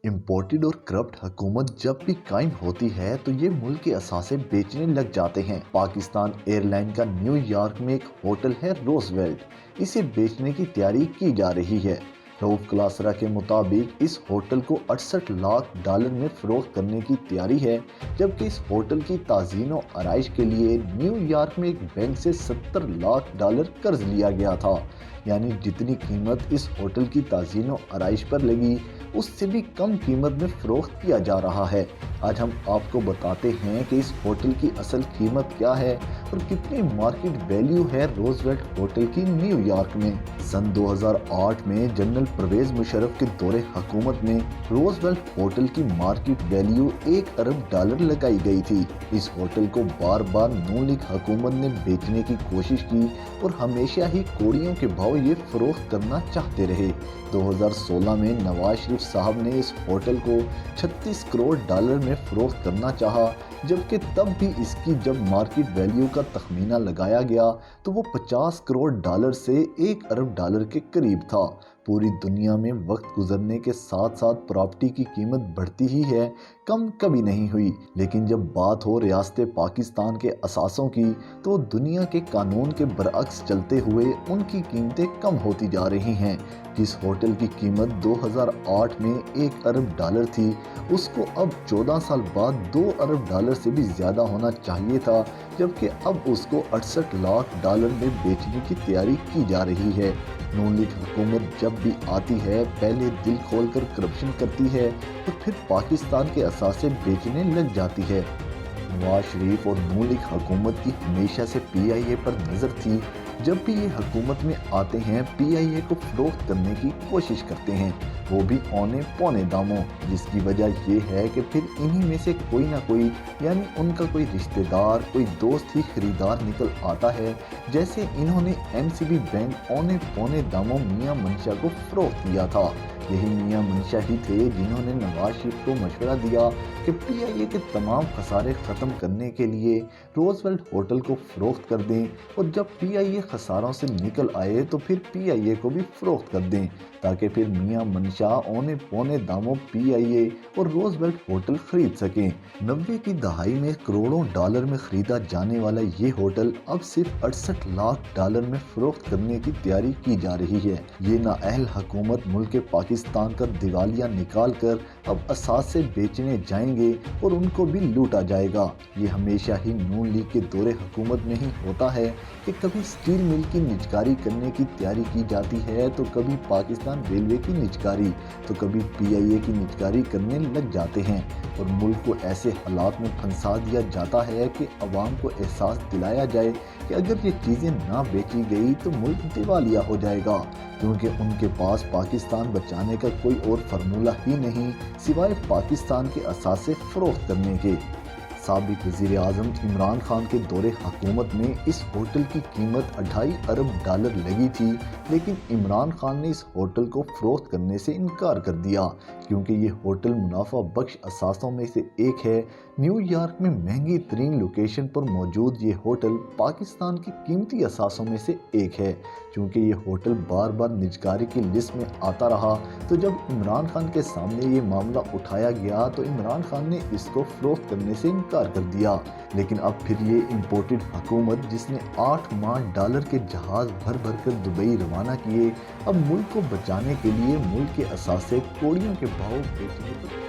Imported اور corrupt حکومت جب بھی قائم ہوتی ہے تو یہ ملک کے اثاثے بیچنے لگ جاتے ہیں۔ پاکستان ایئر لائن کا نیو یارک میں ایک ہوٹل ہے روزویلٹ، اسے بیچنے کی تیاری کی جا رہی ہے۔ روف کلاسرا کے مطابق اس ہوٹل کو $68 لاکھ میں فروخت کرنے کی تیاری ہے، جبکہ اس ہوٹل کی تزئین و آرائش کے لیے نیو یارک میں ایک بینک سے $70 لاکھ قرض لیا گیا تھا۔ یعنی جتنی قیمت اس ہوٹل کی تزئین و آرائش پر لگی اس سے بھی کم قیمت میں فروخت کیا جا رہا ہے۔ آج ہم آپ کو بتاتے ہیں کہ اس ہوٹل کی اصل قیمت کیا ہے اور کتنی مارکیٹ ویلیو ہے روزویلٹ ہوٹل کی نیو یارک میں۔ سن 2008 میں جنرل پرویز مشرف کے دور حکومت میں روزویلٹ ہوٹل کی مارکیٹ ویلیو $1 ارب لگائی گئی تھی۔ اس ہوٹل کو بار بار نون لیگ حکومت نے بیچنے کی کوشش کی اور ہمیشہ ہی کوڑیوں کے بھاؤ یہ فروخت کرنا چاہتے رہے۔ 2016 میں نواز شریف صاحب نے اس ہوٹل کو $36 کروڑ میں فروخت کرنا چاہا، جبکہ تب بھی اس کی جب مارکیٹ ویلیو کا تخمینہ لگایا گیا تو وہ $50 کروڑ سے $1 ارب کے قریب تھا۔ پوری دنیا میں وقت گزرنے کے ساتھ ساتھ پراپرٹی کی قیمت بڑھتی ہی ہے، کم کبھی نہیں ہوئی، لیکن جب بات ہو ریاست پاکستان کے اثاثوں کی تو دنیا کے قانون کے برعکس چلتے ہوئے ان کی قیمتیں کم ہوتی جا رہی ہیں۔ جس ہوٹل کی قیمت 2008 میں $1 ارب تھی، اس کو اب 14 سال بعد $2 ارب سے بھی زیادہ ہونا چاہیے تھا، جبکہ اب اس کو $68 لاکھ میں بیچنے کی تیاری کی جا رہی ہے۔ نون لیگ حکومت جب بھی آتی ہے پہلے دل کھول کر کرپشن کرتی ہے اور پھر پاکستان کے اثاثے بیچنے لگ جاتی ہے۔ نواز شریف اور نون لیگ حکومت کی ہمیشہ سے پی آئی اے پر نظر تھی۔ جب بھی یہ حکومت میں آتے ہیں پی آئی اے کو فروخت کرنے کی کوشش کرتے ہیں، وہ بھی اونے پونے داموں، جس کی وجہ یہ ہے کہ پھر انہی میں سے کوئی نہ کوئی، یعنی ان کا کوئی رشتہ دار، کوئی دوست ہی خریدار نکل آتا ہے۔ جیسے انہوں نے این سی بی بینک اونے پونے داموں میاں منشا کو فروخت کیا تھا۔ یہی میاں منشا ہی تھے جنہوں نے نواز شریف کو مشورہ دیا کہ پی آئی اے کے تمام خسارے ختم کرنے کے لیے روزویلٹ ہوٹل کو فروخت کر دیں، اور جب پی آئی اے خساروں سے نکل آئے تو پھر پی آئی اے کو بھی فروخت کر دیں، تاکہ پھر میاں منشا اونے پونے داموں پی آئی اے اور روزویلٹ ہوٹل خرید سکیں۔ 90 کی دہائی میں کروڑوں ڈالر میں خریدا جانے والا یہ ہوٹل اب صرف $68 لاکھ میں فروخت کرنے کی تیاری کی جا رہی ہے۔ یہ نااہل حکومت ملک پاکستان کا دیوالیہ نکال کر اب اثاثے بیچنے جائیں گے اور ان کو بھی لوٹا جائے گا۔ یہ ہمیشہ ہی نون لیگ کے دور حکومت میں ہی ہوتا ہے کہ کبھی سٹیل مل کی نجکاری کرنے کی تیاری کی جاتی ہے تو کبھی پاکستان ریلوے کی نجکاری، تو کبھی پی آئی اے کی نجکاری کرنے لگ جاتے ہیں، اور ملک کو ایسے حالات میں پھنسا دیا جاتا ہے کہ عوام کو احساس دلایا جائے کہ اگر یہ چیزیں نہ بیچی گئی تو ملک دیوالیہ ہو جائے گا، کیونکہ ان کے پاس پاکستان بچانے کا کوئی اور فارمولہ ہی نہیں سوائے پاکستان کے اثاثے فروخت کرنے کے۔ سابق وزیر اعظم عمران خان کے دور حکومت میں اس ہوٹل کی قیمت $2.5 ارب لگی تھی، لیکن عمران خان نے اس ہوٹل کو فروخت کرنے سے انکار کر دیا، کیونکہ یہ ہوٹل منافع بخش اثاثوں میں سے ایک ہے۔ نیو یارک میں مہنگی ترین لوکیشن پر موجود یہ ہوٹل پاکستان کی قیمتی اثاثوں میں سے ایک ہے۔ چونکہ یہ ہوٹل بار بار نجکاری کی لسٹ میں آتا رہا تو جب عمران خان کے سامنے یہ معاملہ اٹھایا گیا تو عمران خان نے اس کو فروخت کرنے سے انکار کر دیا۔ لیکن اب پھر یہ امپورٹڈ حکومت جس نے $8 ماہ کے جہاز بھر بھر کر دبئی روانہ کیے، اب ملک کو بچانے کے لیے ملک کے اثاثے کوڑیوں کے بھاؤ بیچنے